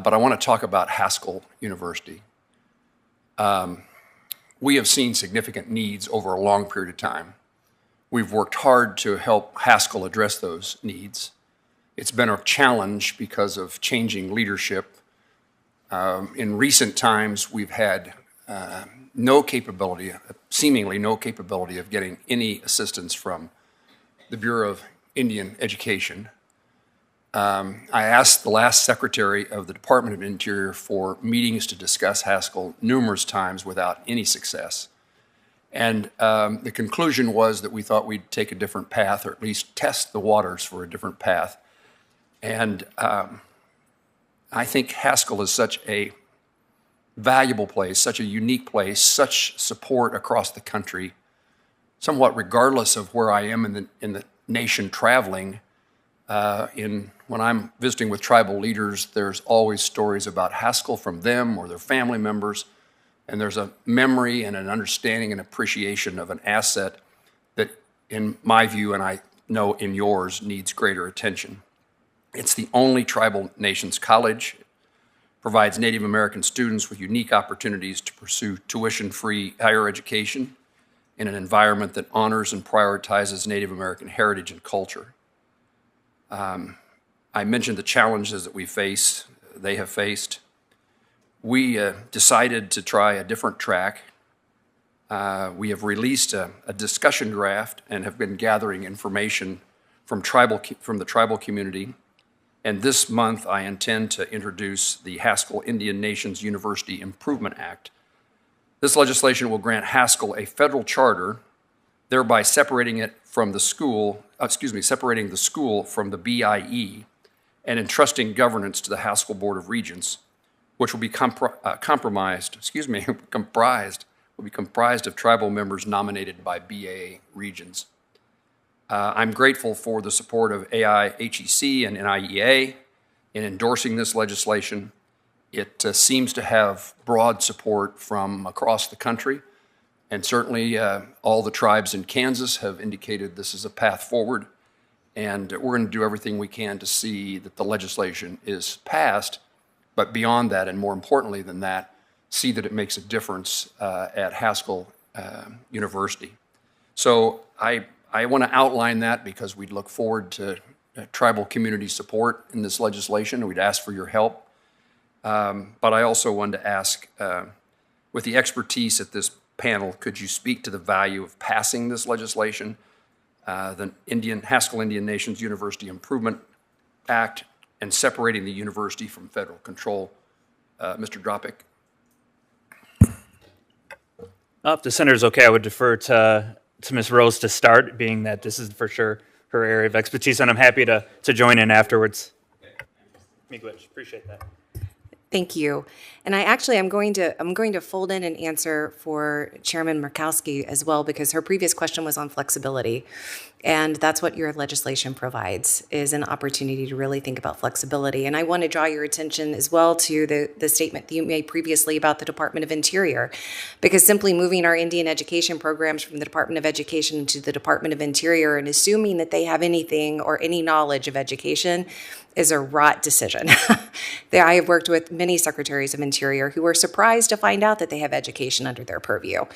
but I want to talk about Haskell University. We have seen significant needs over a long period of time. We've worked hard to help Haskell address those needs. It's been a challenge because of changing leadership. In recent times, we've had seemingly no capability of getting any assistance from the Bureau of Indian Education. I asked the last Secretary of the Department of Interior for meetings to discuss Haskell numerous times without any success. And the conclusion was that we thought we'd take a different path, or at least test the waters for a different path. And I think Haskell is such a valuable place, such a unique place, such support across the country, somewhat regardless of where I am in the nation traveling. When I'm visiting with tribal leaders, there's always stories about Haskell from them or their family members, and there's a memory and an understanding and appreciation of an asset that, in my view, and I know in yours, needs greater attention. It's the only tribal nations college. It provides Native American students with unique opportunities to pursue tuition-free higher education in an environment that honors and prioritizes Native American heritage and culture. I mentioned the challenges that they have faced. We decided to try a different track. We have released a discussion draft and have been gathering information from the tribal community. And this month, I intend to introduce the Haskell Indian Nations University Improvement Act. This legislation will grant Haskell a federal charter, thereby separating the school from the BIE and entrusting governance to the Haskell Board of Regents, which will be comprised of tribal members nominated by BAA regions. I'm grateful for the support of AIHEC and NIEA in endorsing this legislation. It seems to have broad support from across the country, and certainly all the tribes in Kansas have indicated this is a path forward, and we're going to do everything we can to see that the legislation is passed, but beyond that, and more importantly than that, see that it makes a difference at Haskell University. So I want to outline that because we'd look forward to tribal community support in this legislation, and we'd ask for your help. But I also wanted to ask, with the expertise at this panel, could you speak to the value of passing this legislation, the Haskell Indian Nations University Improvement Act, and separating the university from federal control? Mr. Dropick. If the senator's okay, I would defer to Ms. Rose to start, being that this is for sure her area of expertise, and I'm happy to join in afterwards. Miigwech, appreciate that. Thank you. And I'm going to fold in an answer for Chairman Murkowski as well, because her previous question was on flexibility. And that's what your legislation provides, is an opportunity to really think about flexibility. And I want to draw your attention as well to the statement that you made previously about the Department of Interior, because simply moving our Indian education programs from the Department of Education to the Department of Interior and assuming that they have anything or any knowledge of education is a rot decision. I have worked with many secretaries of Interior who were surprised to find out that they have education under their purview.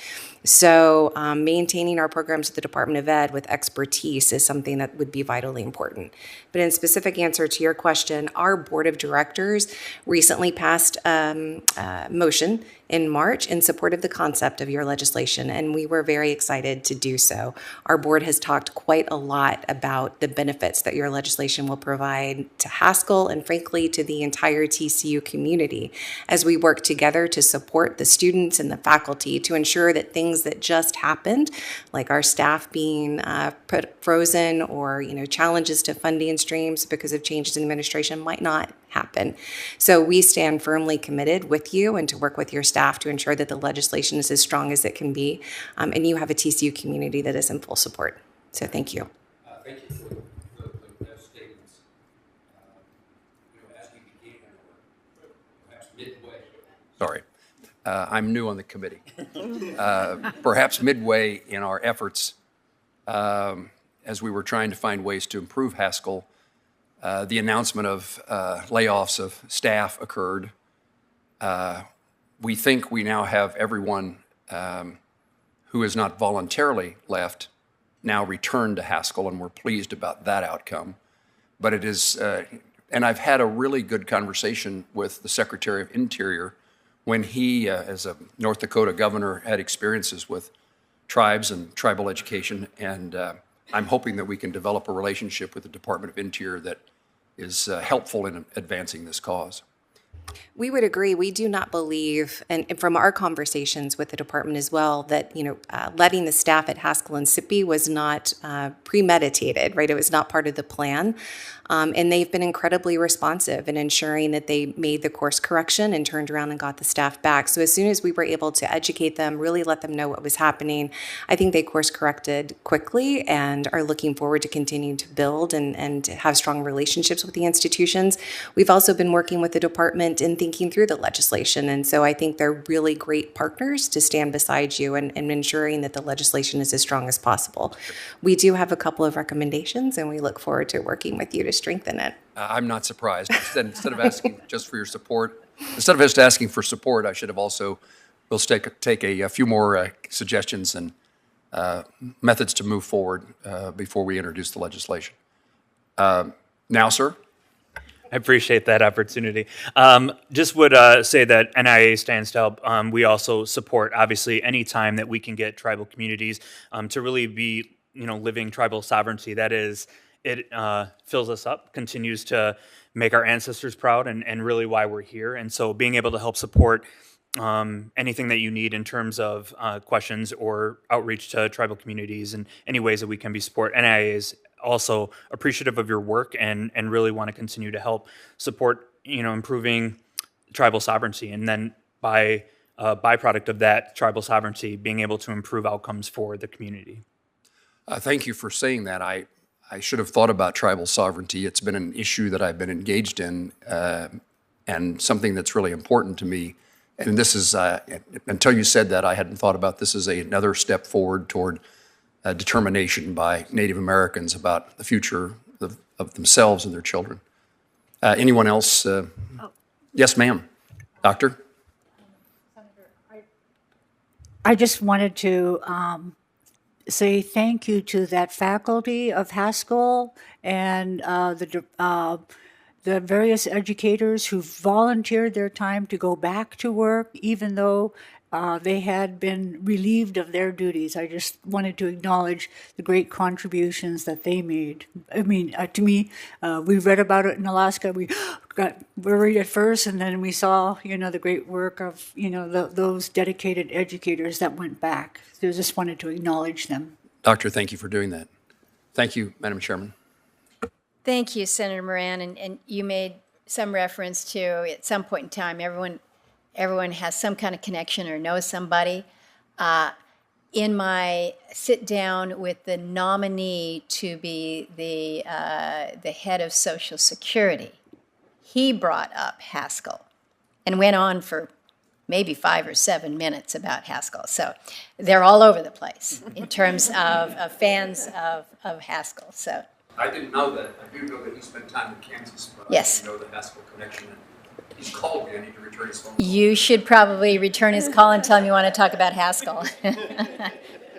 So maintaining our programs at the Department of Ed with expertise is something that would be vitally important. But in specific answer to your question, our board of directors recently passed a motion in March in support of the concept of your legislation, and we were very excited to do so. Our board has talked quite a lot about the benefits that your legislation will provide to Haskell and frankly to the entire TCU community as we work together to support the students and the faculty to ensure that things that just happened, like our staff being frozen or challenges to funding streams because of changes in administration, might not happen. So we stand firmly committed with you and to work with your staff to ensure that the legislation is as strong as it can be, and you have a TCU community that is in full support. So thank you. Thank you for those statements. As we begin, perhaps midway. Sorry, I'm new on the committee. Perhaps midway in our efforts, as we were trying to find ways to improve Haskell, the announcement of layoffs of staff occurred. We think we now have everyone who is not voluntarily left now returned to Haskell, and we're pleased about that outcome. But it is, and I've had a really good conversation with the Secretary of Interior when he, as a North Dakota governor, had experiences with tribes and tribal education, and I'm hoping that we can develop a relationship with the Department of Interior that is helpful in advancing this cause. We would agree. We do not believe, and from our conversations with the department as well, that letting the staff at Haskell and Sippy was not premeditated, right? It was not part of the plan, and they've been incredibly responsive in ensuring that they made the course correction and turned around and got the staff back. So as soon as we were able to educate them, really let them know what was happening, I think they course corrected quickly and are looking forward to continuing to build and to have strong relationships with the institutions. We've also been working with the department in thinking through the legislation. And so I think they're really great partners to stand beside you and ensuring that the legislation is as strong as possible. We do have a couple of recommendations, and we look forward to working with you to strengthen it. I'm not surprised. Instead of asking just for your support, instead of just asking for support, I should have also, we'll take a few more suggestions and methods to move forward before we introduce the legislation. Now, sir? I appreciate that opportunity. Just would say that NIA stands to help. We also support, obviously, any time that we can get tribal communities to really be, living tribal sovereignty. That is, it fills us up, continues to make our ancestors proud, and really why we're here. And so being able to help support anything that you need in terms of questions or outreach to tribal communities and any ways that we can be support. NIA is also appreciative of your work and really want to continue to help support, improving tribal sovereignty. And then by byproduct of that tribal sovereignty, being able to improve outcomes for the community. Thank you for saying that. I should have thought about tribal sovereignty. It's been an issue that I've been engaged in and something that's really important to me. And this is, until you said that, I hadn't thought about this as another step forward toward determination by Native Americans about the future of themselves and their children. Anyone else? Yes, ma'am. Doctor? Senator, I just wanted to say thank you to that faculty of Haskell and the various educators who volunteered their time to go back to work, even though they had been relieved of their duties. I just wanted to acknowledge the great contributions that they made. I mean, to me, we read about it in Alaska. We got worried at first, and then we saw, the great work of, those dedicated educators that went back. So I just wanted to acknowledge them. Doctor, thank you for doing that. Thank you, Madam Chairman. Thank you, Senator Moran. And you made some reference to, at some point in time, everyone has some kind of connection or knows somebody. In my sit down with the nominee to be the head of Social Security, he brought up Haskell and went on for maybe 5 or 7 minutes about Haskell. So they're all over the place in terms of fans of Haskell. So I didn't know that. I do know that he spent time in Kansas, but yes. I didn't know the Haskell connection. He's called me. I need to return his phone call. You should probably return his call and tell him you want to talk about Haskell.